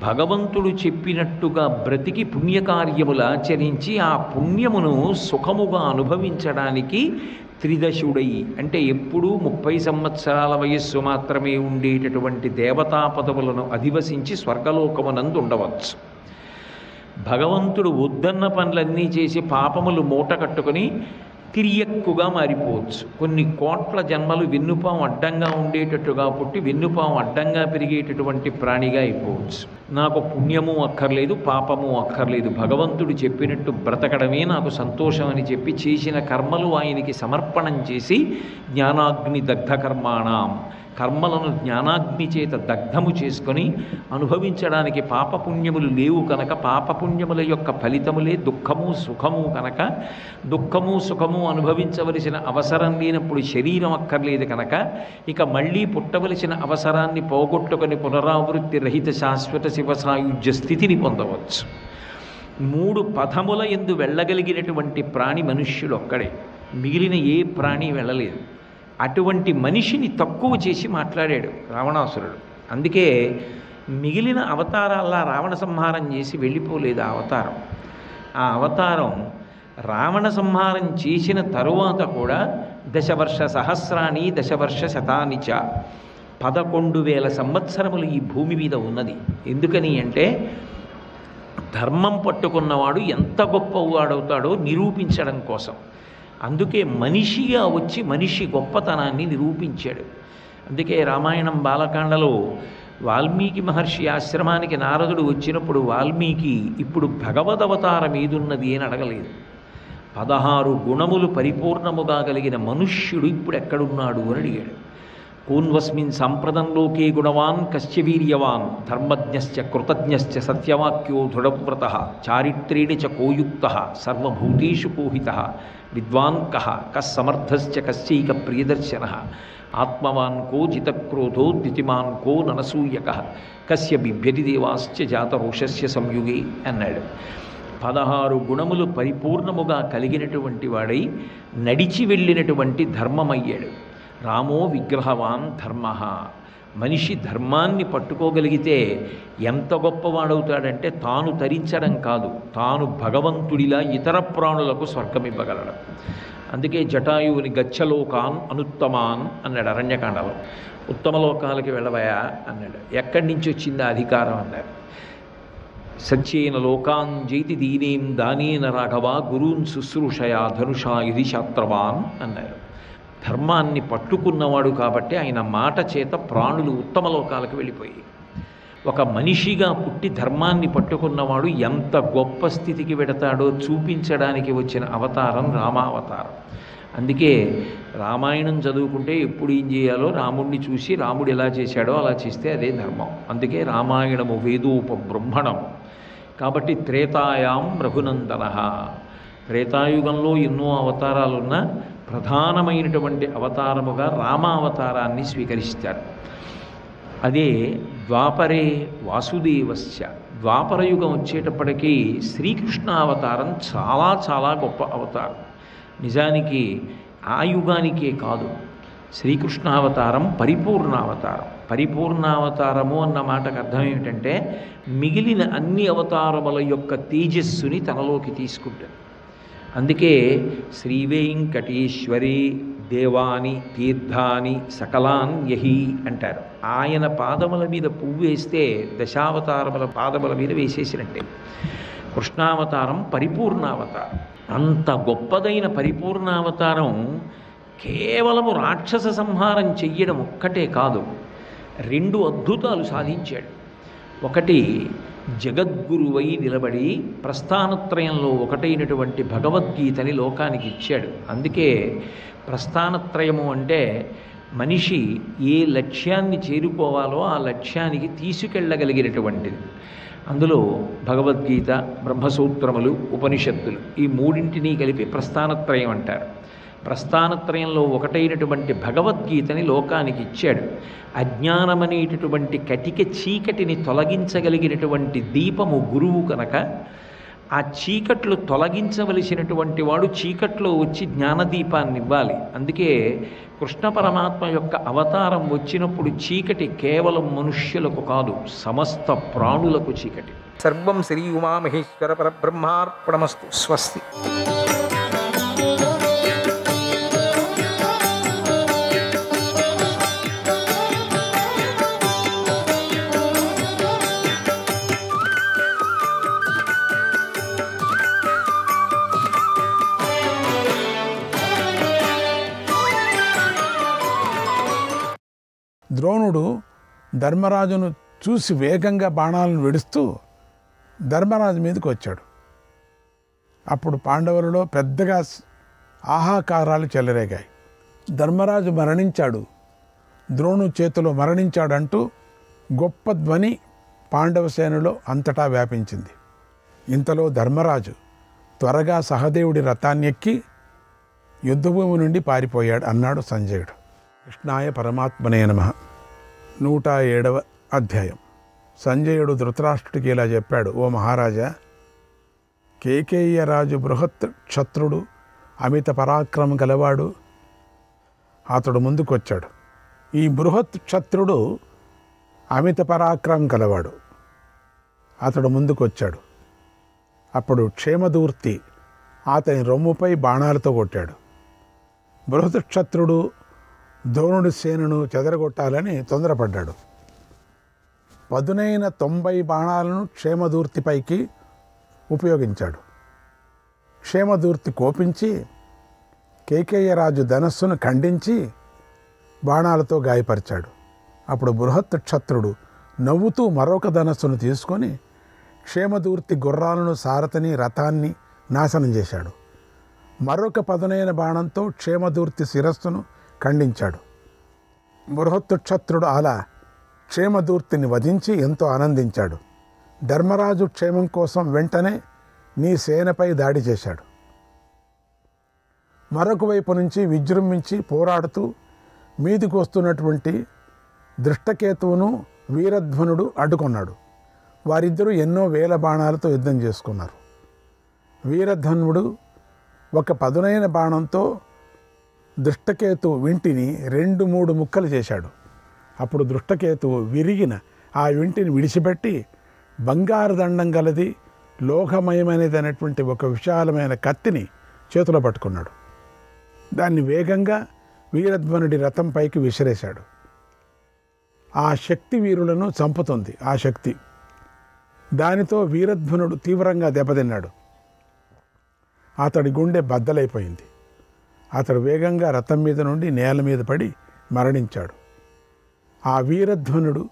భగవంతుడు చెప్పినట్టుగా బ్రతికి పుణ్యకార్యములు ఆచరించి ఆ పుణ్యమును సుఖముగా అనుభవించడానికి త్రిదశుడై, అంటే ఎప్పుడూ 30 సంవత్సరాల వయస్సు మాత్రమే ఉండేటటువంటి దేవతా పదవులను అధివసించి స్వర్గలోకమునందు ఉండవచ్చు. భగవంతుడు వద్దన్న పనులన్నీ చేసి పాపములు మూట కట్టుకొని తిరియక్కుగా మారిపోవచ్చు. కొన్ని కోట్ల జన్మలు వెన్నుపాము అడ్డంగా ఉండేటట్టుగా పుట్టి వెన్నుపాము అడ్డంగా పెరిగేటటువంటి ప్రాణిగా అయిపోవచ్చు. నాకు పుణ్యము అక్కర్లేదు, పాపము అక్కర్లేదు, భగవంతుడు చెప్పినట్టు బ్రతకడమే నాకు సంతోషం అని చెప్పి చేసిన కర్మలు ఆయనకి సమర్పణం చేసి జ్ఞానాగ్ని దగ్ధ కర్మాణం, కర్మలను జ్ఞానాగ్ని చేత దగ్ధము చేసుకొని అనుభవించడానికి పాపపుణ్యములు లేవు కనుక పాపపుణ్యముల యొక్క ఫలితములే దుఃఖము సుఖము కనుక దుఃఖము సుఖము అనుభవించవలసిన అవసరం లేనప్పుడు శరీరం అక్కర్లేదు కనుక ఇక మళ్ళీ పుట్టవలసిన అవసరాన్ని పోగొట్టుకొని పునరావృత్తి రహిత శాశ్వత శివ సాయుజ్య స్థితిని పొందవచ్చు. 3 పథముల యందు వెళ్ళగలిగినటువంటి ప్రాణి మనుష్యుడు ఒక్కడే, మిగిలిన ఏ ప్రాణి వెళ్ళలేదు. అటువంటి మనిషిని తక్కువ చేసి మాట్లాడాడు రావణాసురుడు. అందుకే మిగిలిన అవతారాల్లా రావణ సంహారం చేసి వెళ్ళిపోలేదు ఆ అవతారం. ఆ అవతారం రావణ సంహారం చేసిన తరువాత కూడా 10 వర్ష సహస్రాణి 10 వర్ష శతానిచ 11,000 సంవత్సరములు ఈ భూమి మీద ఉన్నది. ఎందుకని అంటే ధర్మం పట్టుకున్నవాడు ఎంత గొప్పవాడవుతాడో నిరూపించడం కోసం. అందుకే మనిషిగా వచ్చి మనిషి గొప్పతనాన్ని నిరూపించాడు. అందుకే రామాయణం బాలకాండలో వాల్మీకి మహర్షి ఆశ్రమానికి నారదుడు వచ్చినప్పుడు వాల్మీకి ఇప్పుడు భగవదవతారం ఏదున్నది అని అడగలేదు. 16 గుణములు పరిపూర్ణముగా కలిగిన మనుష్యుడు ఇప్పుడు ఎక్కడున్నాడు అని అడిగాడు. కూన్వస్మిన్ సాంప్రదంలోకే గుణవాన్ కశ్య వీర్యవాన్ ధర్మజ్ఞశ్చ కృతజ్ఞశ్చ సత్యవాక్యో దృఢవ్రతః చారిత్రేణ చ కోయుక్తః సర్వభూతేషు కోహితః విద్వాన్ కః కస్సమర్థశ్చ కస్యైక ప్రియదర్శనః ఆత్మవాన్ కో జితక్రోధో ద్యుతిమాన్ కో ననసూయకః కస్య బిభ్యతి దేవాశ్చ జాతరోషస్య సంయుగే అన్నాడు. 16 గుణములు పరిపూర్ణముగా కలిగినటువంటి వాడై నడిచి వెళ్ళినటువంటి ధర్మమయ్యాడు. రామో విగ్రహవాన్ ధర్మ. మనిషి ధర్మాన్ని పట్టుకోగలిగితే ఎంత గొప్పవాడవుతాడంటే తాను తరించడం కాదు, తాను భగవంతుడిలా ఇతర ప్రాణులకు స్వర్గం ఇవ్వగలడు. అందుకే జటాయువుని గచ్చలోకాన్ అనుత్తమాన్ అన్నాడు అరణ్యకాండలో. ఉత్తమ లోకాలకి వెళ్ళవయా అన్నాడు. ఎక్కడి నుంచి వచ్చింది అధికారం అన్నారు. సత్యేన లోకాన్ జైతి దీనేం దానేన రాఘవ గురూన్ శుశ్రూషయా ధనుషా ఇది శాస్త్రవాన్ అన్నారు. ధర్మాన్ని పట్టుకున్నవాడు కాబట్టి ఆయన మాట చేత ప్రాణులు ఉత్తమ లోకాలకు వెళ్ళిపోయి, ఒక మనిషిగా పుట్టి ధర్మాన్ని పట్టుకున్నవాడు ఎంత గొప్ప స్థితికి వెడతాడో చూపించడానికి వచ్చిన అవతారం రామావతారం. అందుకే రామాయణం చదువుకుంటే ఎప్పుడు ఏం చేయాలో రాముడిని చూసి రాముడు ఎలా చేశాడో అలా చేస్తే అదే ధర్మం. అందుకే రామాయణము వేదోపబ్రహ్మణం. కాబట్టి త్రేతాయాం రఘునందన, త్రేతాయుగంలో ఎన్నో అవతారాలున్నా ప్రధానమైనటువంటి అవతారముగా రామావతారాన్ని స్వీకరిస్తారు. అదే ద్వాపరే వాసుదేవస్య, ద్వాపరయుగం వచ్చేటప్పటికీ శ్రీకృష్ణావతారం చాలా చాలా గొప్ప అవతారం. నిజానికి ఆ యుగానికే కాదు, శ్రీకృష్ణావతారం పరిపూర్ణావతారం. పరిపూర్ణావతారము అన్న మాటకు అర్థం ఏమిటంటే మిగిలిన అన్ని అవతారముల యొక్క తేజస్సుని తనలోకి తీసుకుంటుంది. అందుకే శ్రీవేంకటేశ్వరి దేవాని తీర్థాని సకలాన్ యహి అంటారు. ఆయన పాదముల మీద పువ్వు వేస్తే దశావతారముల పాదముల మీద వేసేసినట్టే. కృష్ణావతారం పరిపూర్ణావతారం. అంత గొప్పదైన పరిపూర్ణావతారం కేవలము రాక్షస సంహారం చెయ్యడం ఒక్కటే కాదు, 2 అద్భుతాలు సాధించాడు. ఒకటి, జగద్గురువై నిలబడి ప్రస్థానత్రయంలో ఒకటైనటువంటి భగవద్గీతని లోకానికి ఇచ్చాడు. అందుకే ప్రస్థానత్రయము అంటే మనిషి ఏ లక్ష్యాన్ని చేరుకోవాలో ఆ లక్ష్యానికి తీసుకెళ్ళగలిగినటువంటిది. అందులో భగవద్గీత, బ్రహ్మసూత్రములు, ఉపనిషత్తులు ఈ మూడింటినీ కలిపి ప్రస్థానత్రయం అంటారు. ప్రస్థానత్రయంలో ఒకటైనటువంటి భగవద్గీతని లోకానికి ఇచ్చాడు. అజ్ఞానమనేటటువంటి కటిక చీకటిని తొలగించగలిగినటువంటి దీపము గురువు కనుక ఆ చీకట్లు తొలగించవలసినటువంటి వాడు చీకట్లో వచ్చి జ్ఞానదీపాన్ని ఇవ్వాలి. అందుకే కృష్ణ పరమాత్మ యొక్క అవతారం వచ్చినప్పుడు చీకటి కేవలం మనుష్యులకు కాదు, సమస్త ప్రాణులకు చీకటి. సర్వం శ్రీ ఉమామహేశ్వర పరబ్రహ్మార్పణమస్తు. స్వస్తి. ద్రోణుడు ధర్మరాజును చూసి వేగంగా బాణాలను విడుస్తూ ధర్మరాజు మీదకి వచ్చాడు. అప్పుడు పాండవులలో పెద్దగా ఆహాకారాలు చెలరేగాయి. ధర్మరాజు మరణించాడు, ద్రోణు చేతిలో మరణించాడంటూ గొప్ప ధ్వని పాండవ సేనలో అంతటా వ్యాపించింది. ఇంతలో ధర్మరాజు త్వరగా సహదేవుడి రథాన్నెక్కి యుద్ధభూమి నుండి పారిపోయాడు అన్నాడు సంజయుడు. కృష్ణాయ పరమాత్మనే నమః. 107వ అధ్యాయం. సంజయుడు ధృతరాష్ట్రుడికి ఇలా చెప్పాడు: ఓ మహారాజా, కేకేయ రాజు బృహత్ క్షత్రుడు, అమిత పరాక్రమం గలవాడు. అతడు ముందుకొచ్చాడు. ఈ బృహత్ క్షత్రుడు అమిత పరాక్రమం గలవాడు. అతడు ముందుకొచ్చాడు. అప్పుడు క్షేమదూర్తి అతని రొమ్ముపై బాణాలతో కొట్టాడు. బృహత్ క్షత్రుడు ద్రోణుడి సేనను చెదరగొట్టాలని తొందరపడ్డాడు. పదునైన 90 బాణాలను క్షేమదూర్తిపైకి ఉపయోగించాడు. క్షేమదూర్తి కోపించి కేకేయరాజు ధనస్సును ఖండించి బాణాలతో గాయపరిచాడు. అప్పుడు బృహత్ క్షత్రుడు నవ్వుతూ మరొక ధనస్సును తీసుకొని క్షేమదూర్తి గుర్రాలను, సారథిని, రథాన్ని నాశనం చేశాడు. మరొక పదునైన బాణంతో క్షేమదూర్తి శిరస్సును ఖండించాడు. బృహత్ క్షత్రుడు అలా క్షేమదూర్తిని వధించి ఎంతో ఆనందించాడు. ధర్మరాజు క్షేమం కోసం వెంటనే నీ సేనపై దాడి చేశాడు. మరొక వైపు నుంచి విజృంభించి పోరాడుతూ మీదికి వస్తున్నటువంటి దృష్టకేతువును వీరధ్వనుడు అడ్డుకున్నాడు. వారిద్దరూ ఎన్నో వేల బాణాలతో యుద్ధం చేసుకున్నారు. వీరధ్వనుడు ఒక పదునైన బాణంతో దృష్టకేతు వింటిని 2-3 ముక్కలు చేశాడు. అప్పుడు దృష్టకేతువు విరిగిన ఆ వింటిని విడిచిపెట్టి బంగారు దండం గలది, లోహమయమైనది అనేటువంటి ఒక విశాలమైన కత్తిని చేతిలో పట్టుకున్నాడు. దాన్ని వేగంగా వీరధ్వనుడి రథం పైకి విసిరేశాడు. ఆ శక్తి వీరులను చంపుతుంది. ఆ శక్తి దానితో వీరధ్వనుడు తీవ్రంగా దెబ్బతిన్నాడు. అతడి గుండె బద్దలైపోయింది. అతడు వేగంగా రథం మీద నుండి నేల మీద పడి మరణించాడు. ఆ వీరధ్వనుడు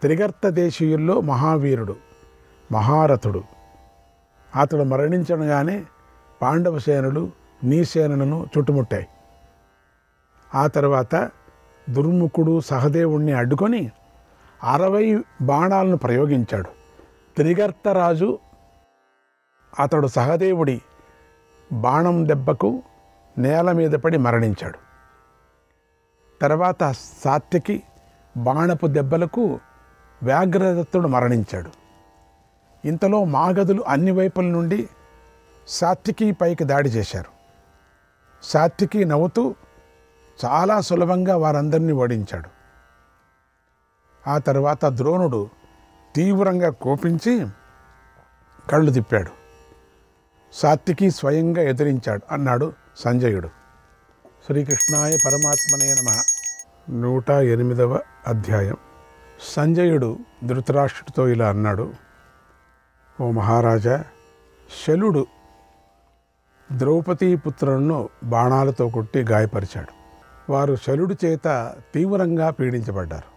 త్రిగర్త దేశీయుల్లో మహావీరుడు, మహారథుడు. అతడు మరణించగానే పాండవ సేనలు నీ సేనలను చుట్టుముట్టాయి. ఆ తర్వాత దుర్ముఖుడు సహదేవుణ్ణి అడ్డుకొని 60 బాణాలను ప్రయోగించాడు. త్రిగర్తరాజు అతడు సహదేవుడి బాణం దెబ్బకు నేల మీద పడి మరణించాడు. తర్వాత సాత్యకి బాణపు దెబ్బలకు వ్యాఘ్రదత్తుడు మరణించాడు. ఇంతలో మాగధులు అన్ని వైపుల నుండి సాత్యకి పైకి దాడి చేశారు. సాత్యకి నవ్వుతూ చాలా సులభంగా వారందరినీ ఓడించాడు. ఆ తర్వాత ద్రోణుడు తీవ్రంగా కోపించి కళ్ళు తిప్పాడు. సాత్యకి స్వయంగా ఎదిరించాడు అన్నాడు సంజయుడు. శ్రీకృష్ణాయ పరమాత్మనే నమః. 108వ అధ్యాయం. సంజయుడు ధృతరాష్ట్రుడితో ఇలా అన్నాడు: ఓ మహారాజా, శలుడు ద్రౌపదీ పుత్రులను బాణాలతో కొట్టి గాయపరిచాడు. వారు శలుడి చేత తీవ్రంగా పీడించబడ్డారు.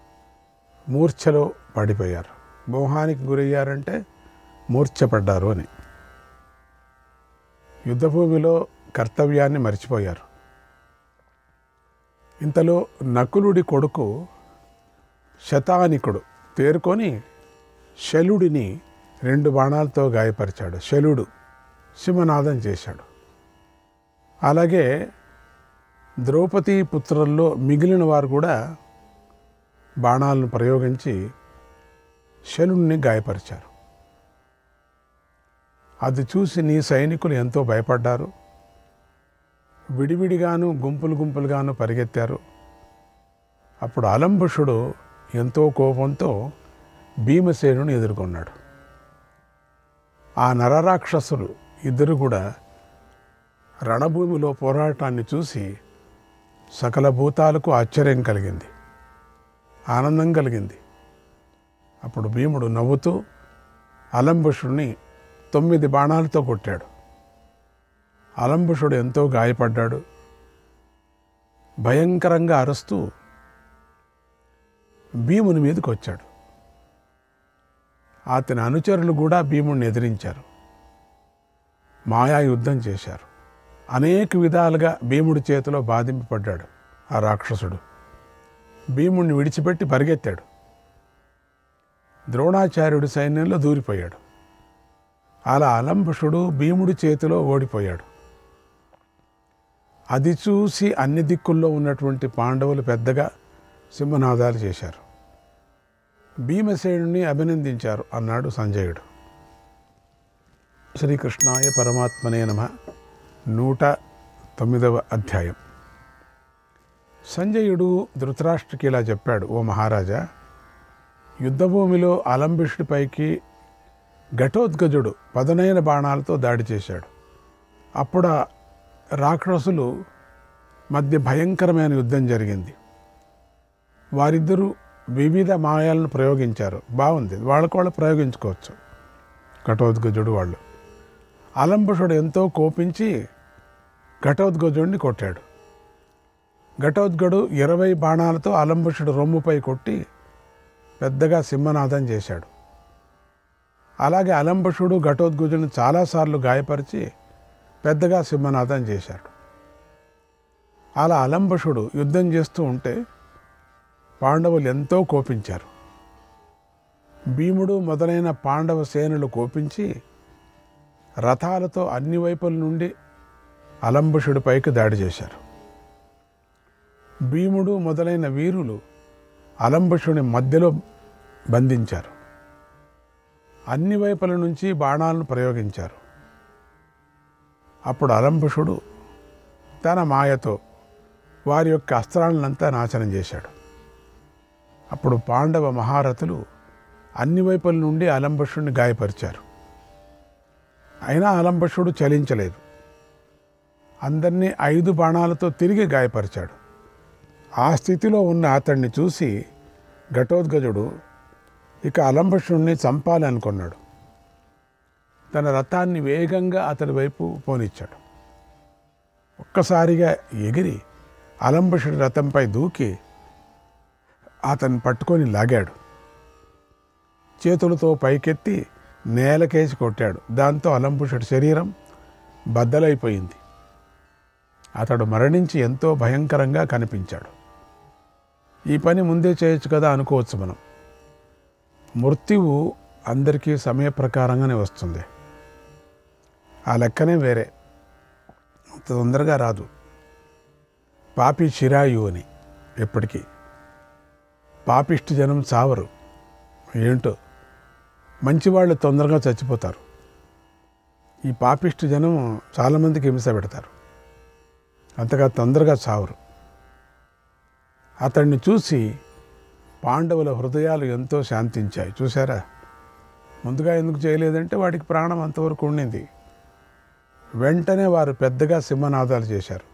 మూర్ఛలో పడిపోయారు. మోహానికి గురయ్యారంటే మూర్ఛపడ్డారు అని. యుద్ధభూమిలో కర్తవ్యాన్ని మర్చిపోయారు. ఇంతలో నకులుడి కొడుకు శతానికుడు తేరుకొని శలుడిని 2 బాణాలతో గాయపరిచాడు. శలుడు సింహనాదం చేశాడు. అలాగే ద్రౌపదీ పుత్రుల్లో మిగిలిన వారు కూడా బాణాలను ప్రయోగించి శలుడిని గాయపరిచారు. అది చూసి నీ సైనికులు ఎంతో భయపడ్డారు. విడివిడిగాను గుంపులు గుంపులుగాను పరిగెత్తారు. అప్పుడు అలంబుషుడు ఎంతో కోపంతో భీమసేనుని ఎదుర్కొన్నాడు. ఆ నరరాక్షసులు ఇద్దరు కూడా రణభూమిలో పోరాటాన్ని చూసి సకల భూతాలకు ఆశ్చర్యం కలిగింది, ఆనందం కలిగింది. అప్పుడు భీముడు నవ్వుతూ అలంబుషుడిని 9 బాణాలతో కొట్టాడు. అలంబుషుడు ఎంతో గాయపడ్డాడు. భయంకరంగా అరుస్తూ భీముని మీదకి వచ్చాడు. అతని అనుచరులు కూడా భీముడిని ఎదిరించారు, మాయా యుద్ధం చేశారు. అనేక విధాలుగా భీముడి చేతిలో బాధింపబడ్డాడు ఆ రాక్షసుడు. భీముడిని విడిచిపెట్టి పరిగెత్తాడు. ద్రోణాచార్యుడి సైన్యంలో దూరిపోయాడు. అలా అలంబుషుడు భీముడి చేతిలో ఓడిపోయాడు. అది చూసి అన్ని దిక్కుల్లో ఉన్నటువంటి పాండవులు పెద్దగా సింహనాదాలు చేశారు. భీమసేనుని అభినందించారు అన్నాడు సంజయుడు. శ్రీకృష్ణాయ పరమాత్మనే నమః. 109వ అధ్యాయం. సంజయుడు ధృతరాష్ట్రకి ఇలా చెప్పాడు, ఓ మహారాజా, యుద్ధభూమిలో అలంబిషుడిపైకి ఘటోద్గజుడు పదునైన బాణాలతో దాడి చేశాడు. అప్పుడు రాక్షసులు మధ్య భయంకరమైన యుద్ధం జరిగింది. వారిద్దరూ వివిధ మాయాలను ప్రయోగించారు. బాగుంది, వాళ్ళు ప్రయోగించుకోవచ్చు. ఘటోద్గజుడు వాళ్ళు. అలంబుషుడు ఎంతో కోపించి ఘటోద్గజుడిని కొట్టాడు. ఘటోద్గడు 20 బాణాలతో అలంబుషుడు రొమ్ముపై కొట్టి పెద్దగా సింహనాదం చేశాడు. అలాగే అలంబుషుడు ఘటోద్గజుడిని చాలాసార్లు గాయపరిచి పెద్దగా సింహనాదం చేశాడు. అలా అలంబుషుడు యుద్ధం చేస్తూ ఉంటే పాండవులు ఎంతో కోపించారు. భీముడు మొదలైన పాండవ సేనలు కోపించి రథాలతో అన్ని వైపుల నుండి అలంబుషుడి పైకి దాడి చేశారు. భీముడు మొదలైన వీరులు అలంబుషుని మధ్యలో బంధించారు. అన్ని వైపుల నుంచి బాణాలను ప్రయోగించారు. అప్పుడు అలంబుషుడు తన మాయతో వారి యొక్క అస్త్రాలనంతా నాశనం చేశాడు. అప్పుడు పాండవ మహారథులు అన్ని వైపుల నుండి అలంబుషుడిని గాయపరిచారు. అయినా అలంబుషుడు చలించలేదు. అందరినీ 5 బాణాలతో తిరిగి గాయపరిచాడు. ఆ స్థితిలో ఉన్న అతన్ని చూసి ఘటోద్గజుడు ఇక అలంబుషుడిని చంపాలి అనుకున్నాడు. తన రథాన్ని వేగంగా అతడి వైపు పోనిచ్చాడు. ఒక్కసారిగా ఎగిరి అలంబుషుడి రథంపై దూకి అతన్ని పట్టుకొని లాగాడు. చేతులతో పైకెత్తి నేలకేసి కొట్టాడు. దాంతో అలంబుషుడి శరీరం బద్దలైపోయింది. అతడు మరణించి ఎంతో భయంకరంగా కనిపించాడు. ఈ పని ముందే చేయొచ్చు కదా అనుకోవచ్చు మనం. మృత్యువు అందరికీ సమయ ప్రకారంగానే వస్తుంది. ఆ లెక్కనే వేరే, అంత తొందరగా రాదు. పాపి చిరాయు అని ఎప్పటికీ. పాపిష్టి జనం చావరు. ఏంటో మంచివాళ్ళు తొందరగా చచ్చిపోతారు. ఈ పాపిష్టి జనం చాలామందికి హింస పెడతారు, అంతగా తొందరగా చావరు. అతన్ని చూసి పాండవుల హృదయాలు ఎంతో శాంతించాయి. చూసారా, ముందుగా ఎందుకు చేయలేదంటే వాడికి ప్రాణం అంతవరకు ఉండింది. వెంటనే వారు పెద్దగా సింహనాదాలు చేశారు.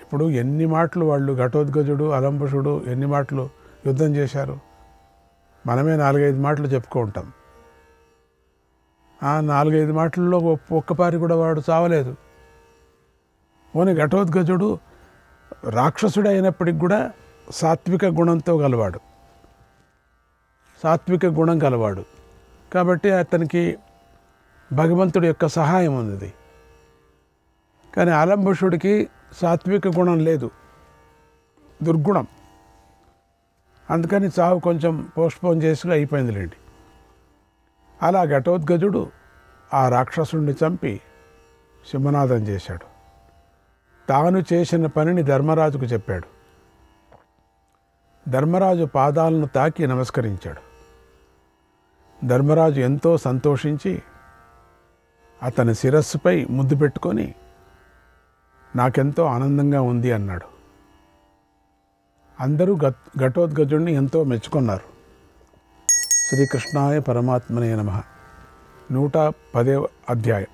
ఇప్పుడు ఎన్ని మాటలు వాళ్ళు ఘటోద్గజుడు అలంబుషుడు ఎన్ని మాటలు యుద్ధం చేశారు. మనమే 4-5 మాటలు చెప్పుకుంటాం. ఆ 4-5 మాటల్లో ఒక్కపారి కూడా వాడు చావలేదు. పోనీ ఘటోద్గజుడు రాక్షసుడు అయినప్పటికి కూడా సాత్విక గుణంతో గలవాడు, సాత్విక గుణం గలవాడు కాబట్టి అతనికి భగవంతుడి యొక్క సహాయం ఉంది. కానీ అలంబుషుడికి సాత్విక గుణం లేదు, దుర్గుణం. అందుకని చావు కొంచెం పోస్ట్పోన్ చేసి అయిపోయిందిలేండి. అలా ఘటోద్గజుడు ఆ రాక్షసుడిని చంపి సింహనాదం చేశాడు. తాను చేసిన పనిని ధర్మరాజుకు చెప్పాడు. ధర్మరాజు పాదాలను తాకి నమస్కరించాడు. ధర్మరాజు ఎంతో సంతోషించి అతని శిరస్సుపై ముద్దు పెట్టుకొని నాకెంతో ఆనందంగా ఉంది అన్నాడు. అందరూ ఘటోద్గజుడిని ఎంతో మెచ్చుకున్నారు. శ్రీకృష్ణాయ పరమాత్మనే నమః. 110వ అధ్యాయం.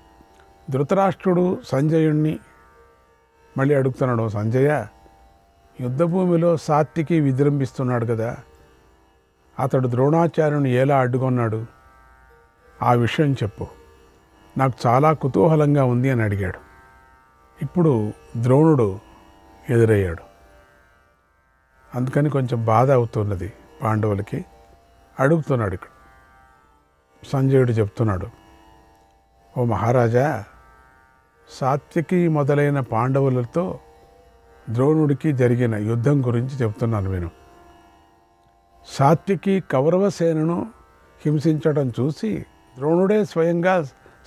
ధృతరాష్ట్రుడు సంజయుణ్ణి మళ్ళీ అడుగుతున్నాడు, సంజయ, యుద్ధభూమిలో సాత్వికి విజృంభిస్తున్నాడు కదా, అతడు ద్రోణాచార్యుని ఎలా అడ్డుకున్నాడు? ఆ విషయం చెప్పు, నాకు చాలా కుతూహలంగా ఉంది అని అడిగాడు. ఇప్పుడు ద్రోణుడు ఎదురయ్యాడు. అందుకని కొంచెం బాధ అవుతున్నది. పాండవులకి అడుగుతున్నాడు. ఇక్కడ సంజయుడు చెప్తున్నాడు, ఓ మహారాజా, సాత్యకి మొదలైన పాండవులతో ద్రోణుడికి జరిగిన యుద్ధం గురించి చెప్తున్నాను విను. సాత్యకి కౌరవ సేనను హింసించడం చూసి ద్రోణుడే స్వయంగా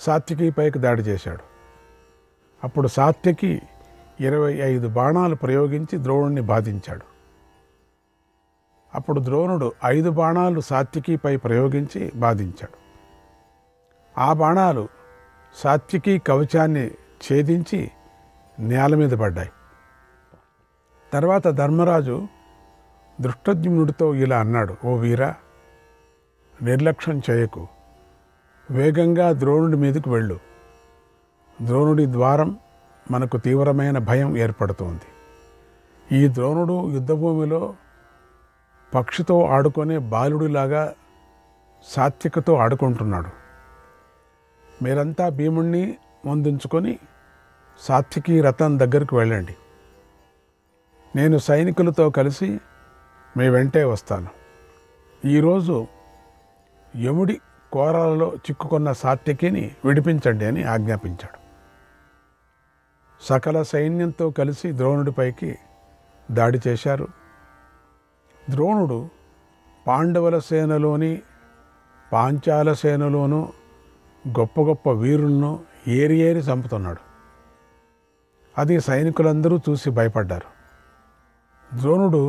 సాత్యకిపైకి దాడి చేశాడు. అప్పుడు సాత్యకి 25 బాణాలు ప్రయోగించి ద్రోణుడిని బాధించాడు. అప్పుడు ద్రోణుడు 5 బాణాలు సాత్యకిపై ప్రయోగించి బాధించాడు. ఆ బాణాలు సాత్యకి కవచాన్ని ఛేదించి నేల మీద పడ్డాయి. తర్వాత ధర్మరాజు దృష్టద్యుమ్నుడితో ఇలా అన్నాడు, ఓ వీరా, నిర్లక్ష్యం చేయకు, వేగంగా ద్రోణుడి మీదకు వెళ్ళు. ద్రోణుడి ద్వారం మనకు తీవ్రమైన భయం ఏర్పడుతోంది. ఈ ద్రోణుడు యుద్ధభూమిలో పక్షితో ఆడుకునే బాలుడిలాగా సాత్వికతో ఆడుకుంటున్నాడు. మీరంతా భీముణ్ణి ముందుంచుకొని సాత్వికి రథం దగ్గరకు వెళ్ళండి. నేను సైనికులతో కలిసి మీ వెంటే వస్తాను. ఈరోజు యముడి కోరాలలో చిక్కుకున్న సాత్యకిని విడిపించండి అని ఆజ్ఞాపించాడు. సకల సైన్యంతో కలిసి ద్రోణుడిపైకి దాడి చేశారు. ద్రోణుడు పాండవుల సేనలోని పాంచాల సేనలోనూ గొప్ప గొప్ప వీరులను ఏరి చంపుతున్నాడు. అది సైనికులందరూ చూసి భయపడ్డారు. ద్రోణుడు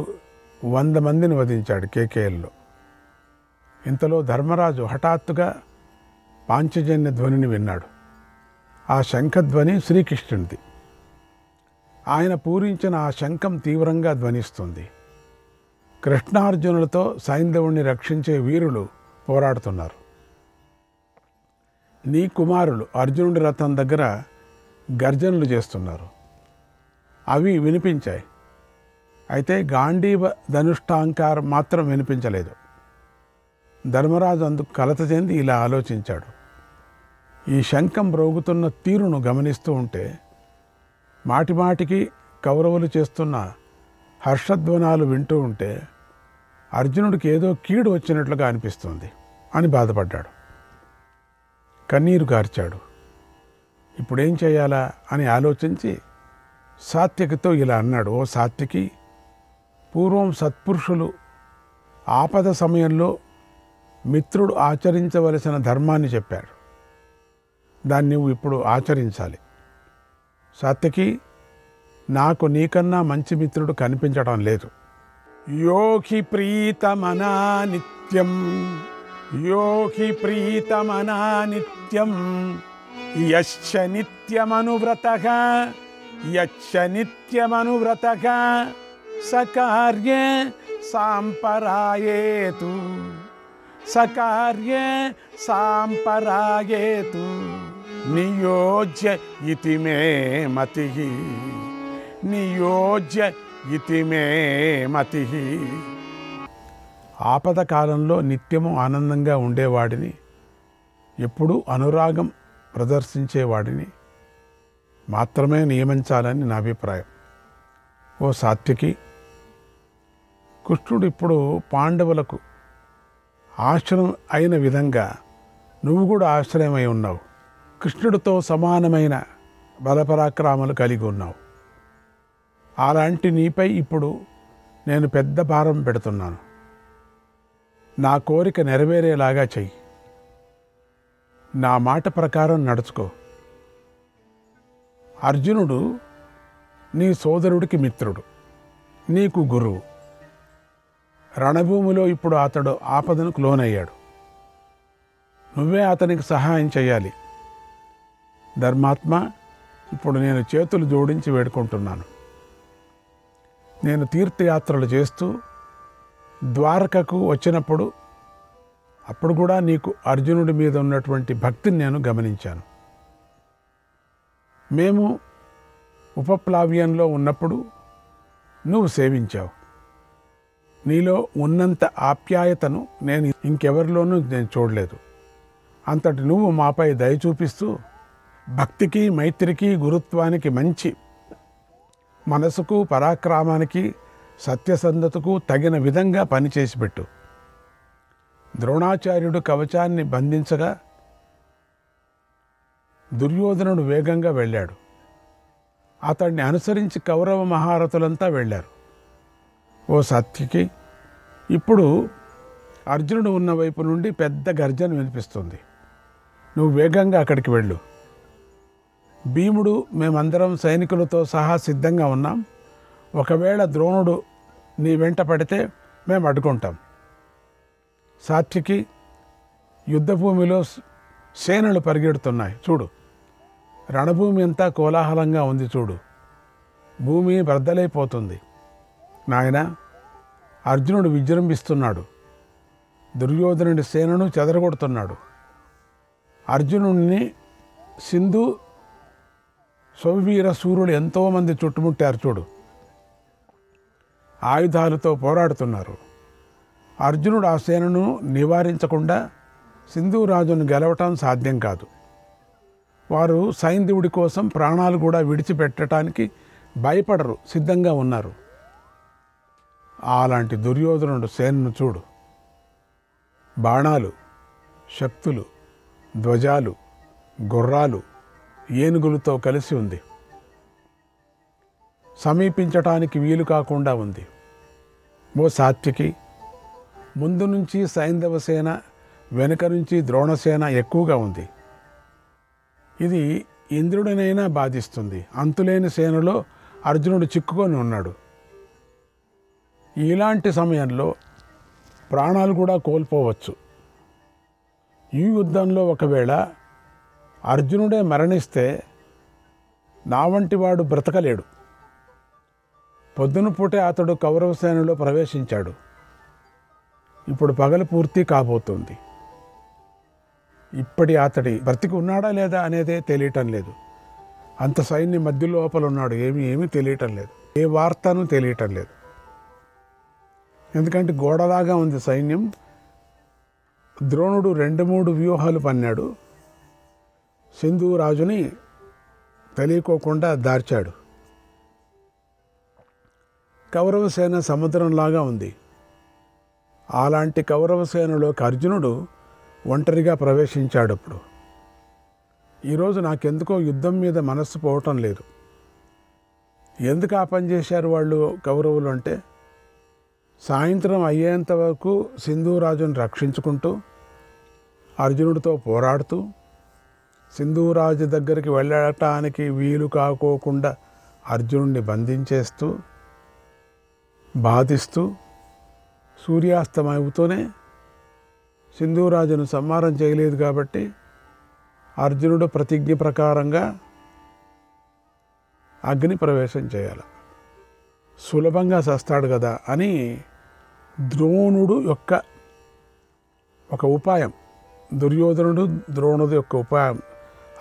100 మందిని వధించాడు కేకేఎల్లో. ఇంతలో ధర్మరాజు హఠాత్తుగా పాంచజన్య ధ్వనిని విన్నాడు. ఆ శంఖధ్వని శ్రీకృష్ణుడిది. ఆయన పూరించిన ఆ శంఖం తీవ్రంగా ధ్వనిస్తుంది. కృష్ణార్జునులతో సైంధవుణ్ణి రక్షించే వీరులు పోరాడుతున్నారు. నీ కుమారులు అర్జునుడి రథం దగ్గర గర్జనలు చేస్తున్నారు. అవి వినిపించాయి. అయితే గాంధీవ ధనుష్టాంకారం మాత్రం వినిపించలేదు. ధర్మరాజు అందుకు కలత చెంది ఇలా ఆలోచించాడు, ఈ శంఖం మ్రోగుతున్న తీరును గమనిస్తూ ఉంటే మాటిమాటికి కౌరవులు చేస్తున్న హర్షధ్వనాలు వింటూ ఉంటే అర్జునుడికి ఏదో కీడు వచ్చినట్లుగా అనిపిస్తుంది అని బాధపడ్డాడు. కన్నీరు కార్చాడు. ఇప్పుడేం చేయాలా అని ఆలోచించి సాత్యకితో ఇలా అన్నాడు, ఓ సాత్యకి, పూర్వం సత్పురుషులు ఆపద సమయంలో మిత్రుడు ఆచరించవలసిన ధర్మాన్ని చెప్పారు. దాన్ని నువ్వు ఇప్పుడు ఆచరించాలి. సాత్యకి, నాకు నీకన్నా మంచి మిత్రుడు కనిపించడం లేదు. యోహి ప్రీతమనా నిత్యం, యోహి ప్రీతమనా నిత్యం, యశ్చ నిత్యమనువ్రతః, యశ్చ నిత్యమనువ్రతః, సకార్యే సాంపరాయేతు, సకార్యే సాంపరాయేతు, నియోజ్య ఇతి మే మతిః, నియోజ్య ఇతి మే మతిః. ఆపద కాలంలో నిత్యము ఆనందంగా ఉండేవాడిని, ఎప్పుడూ అనురాగం ప్రదర్శించేవాడిని మాత్రమే నియమించాలని నా అభిప్రాయం. ఓ సాత్యకి, కృష్ణుడు ఇప్పుడు పాండవులకు ఆశ్రయం అయిన విధంగా నువ్వు కూడా ఆశ్రయమై ఉన్నావు. కృష్ణుడితో సమానమైన బలపరాక్రమాలు కలిగి ఉన్నావు. అలాంటి నీపై ఇప్పుడు నేను పెద్ద భారం పెడుతున్నాను. నా కోరిక నెరవేరేలాగా చెయ్యి. నా మాట ప్రకారం నడుచుకో. అర్జునుడు నీ సోదరుడికి మిత్రుడు, నీకు గురువు. రణభూమిలో ఇప్పుడు అతడు ఆపదకు లోనయ్యాడు. నువ్వే అతనికి సహాయం చేయాలి. ధర్మాత్మ, ఇప్పుడు నేను చేతులు జోడించి వేడుకుంటున్నాను. నేను తీర్థయాత్రలు చేస్తూ ద్వారకకు వచ్చినప్పుడు అప్పుడు కూడా నీకు అర్జునుడి మీద ఉన్నటువంటి భక్తిని నేను గమనించాను. మేము ఉపప్లావ్యంలో ఉన్నప్పుడు నువ్వు సేవించావు. నీలో ఉన్నంత ఆప్యాయతను నేను ఇంకెవరిలోనూ నేను చూడలేదు. అంతటి నువ్వు మాపై దయ చూపిస్తూ భక్తికి, మైత్రికి, గురుత్వానికి, మంచి మనసుకు, పరాక్రమానికి సత్యసంధతకు తగిన విధంగా పనిచేసి పెట్టు. ద్రోణాచార్యుడు కవచాన్ని బంధించగా దుర్యోధనుడు వేగంగా వెళ్ళాడు. అతన్ని అనుసరించి కౌరవ మహారథులంతా వెళ్ళారు. ఓ సాత్వికి, ఇప్పుడు అర్జునుడు ఉన్న వైపు నుండి పెద్ద గర్జన వినిపిస్తుంది. నువ్వు వేగంగా అక్కడికి వెళ్ళు. భీముడు, మేమందరం సైనికులతో సహా సిద్ధంగా ఉన్నాం. ఒకవేళ ద్రోణుడు నీ వెంట పడితే మేము అడ్డుకుంటాం. సాత్వికి, యుద్ధభూమిలో సేనలు పరిగెడుతున్నాయి చూడు. రణభూమి అంతా కోలాహలంగా ఉంది చూడు. భూమి బద్దలైపోతుంది. నాయన, అర్జునుడు విజృంభిస్తున్నాడు. దుర్యోధనుడి సేనను చెదరగొడుతున్నాడు. అర్జునుడిని సింధు సౌవీర సూర్యులు ఎంతోమంది చుట్టుముట్టారు చూడు. ఆయుధాలతో పోరాడుతున్నారు. అర్జునుడు ఆ సేనను నివారించకుండా సింధురాజును గెలవటం సాధ్యం కాదు. వారు సైంధవుడి కోసం ప్రాణాలు కూడా విడిచిపెట్టడానికి భయపడరు, సిద్ధంగా ఉన్నారు. అలాంటి దుర్యోధనుడు సేనను చూడు. బాణాలు, శక్తులు, ధ్వజాలు, గుర్రాలు, ఏనుగులతో కలిసి ఉంది. సమీపించటానికి వీలు కాకుండా ఉంది. ఓ సాత్వికి, ముందు నుంచి సైంధవ సేన, వెనుక నుంచి ద్రోణసేన ఎక్కువగా ఉంది. ఇది ఇంద్రుడినైనా బాధిస్తుంది. అంతులేని సేనలో అర్జునుడు చిక్కుకొని ఉన్నాడు. ఇలాంటి సమయంలో ప్రాణాలు కూడా కోల్పోవచ్చు. ఈ యుద్ధంలో ఒకవేళ అర్జునుడే మరణిస్తే నా వంటి వాడు బ్రతకలేడు. పొద్దున పూటే అతడు కౌరవ సేనలో ప్రవేశించాడు. ఇప్పుడు పగలు పూర్తి కాబోతుంది. ఇప్పటి అతడి బ్రతికి ఉన్నాడా లేదా అనేదే తెలియటం లేదు. అంత సైన్యం మధ్య లోపల ఉన్నాడు. ఏమీ తెలియటం లేదు. ఏ వార్తను తెలియటం లేదు. ఎందుకంటే గోడలాగా ఉంది సైన్యం. ద్రోణుడు 2-3 వ్యూహాలు పన్నాడు. సింధురాజుని తెలియకోకుండా దార్చాడు. కౌరవ సేన సముద్రంలాగా ఉంది. అలాంటి కౌరవ సేనలోకి అర్జునుడు ఒంటరిగా ప్రవేశించాడు. అప్పుడు ఈరోజు నాకెందుకో యుద్ధం మీద మనస్సు పోవటం లేదు. ఎందుకు ఆ పని చేశారు వాళ్ళు కౌరవులు అంటే, సాయంత్రం అయ్యేంత వరకు సింధురాజును రక్షించుకుంటూ, అర్జునుడితో పోరాడుతూ, సింధురాజు దగ్గరికి వెళ్ళటానికి వీలు కాకోకుండా అర్జునుడిని బంధించేస్తూ, బాధిస్తూ, సూర్యాస్తమవుతూనే సింధురాజును సంహారం చేయలేదు కాబట్టి అర్జునుడు ప్రతిజ్ఞ ప్రకారంగా అగ్ని ప్రవేశం చేయాలి. సులభంగా చేస్తాడు కదా అని ద్రోణుడు యొక్క ఒక ఉపాయం, దుర్యోధనుడు ద్రోణుడు యొక్క ఉపాయం,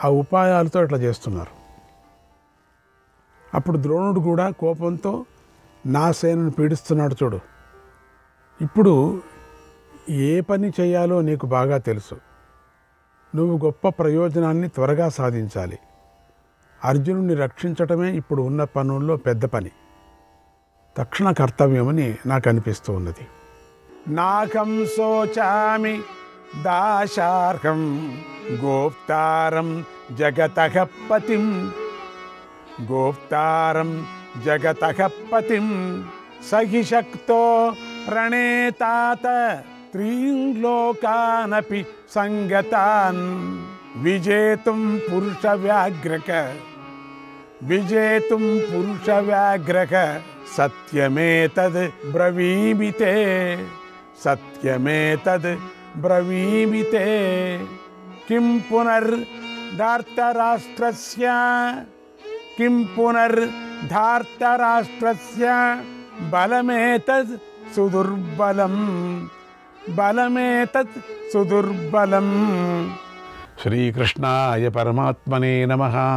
ఆ ఉపాయాలతో ఇట్లా చేస్తున్నారు. అప్పుడు ద్రోణుడు కూడా కోపంతో నా సేనను పీడిస్తున్నాడు చూడు. ఇప్పుడు ఏ పని చేయాలో నీకు బాగా తెలుసు. నువ్వు గొప్ప ప్రయోజనాన్ని త్వరగా సాధించాలి. అర్జునుడిని రక్షించటమే ఇప్పుడు ఉన్న పనుల్లో పెద్ద పని, తక్షణ కర్తవ్యమని నాకు అనిపిస్తూ ఉన్నది. నాకం శోచామి దాశార్హం గోప్తారం జగతః పతిం, గోప్తారం జగతః పతిం సహి శక్తో రణే తాత త్రీన్ లోకానపి సంగతాన్ విజేతుం పురుష వ్యాఘ్రక, విజేతుం పురుష వ్యాఘ్రక సత్యమేతద్ బ్రవీమి తే, సత్యమేతద్ బ్రవీమి తే. కిం పునర్ధార్తరాష్ట్రస్య, కిం పునర్ధార్తరాష్ట్రస్య బలమేతద్ సుదుర్బలం, బలమేతత్ సుదుర్బలం. శ్రీకృష్ణాయ పరమాత్మనే నమః.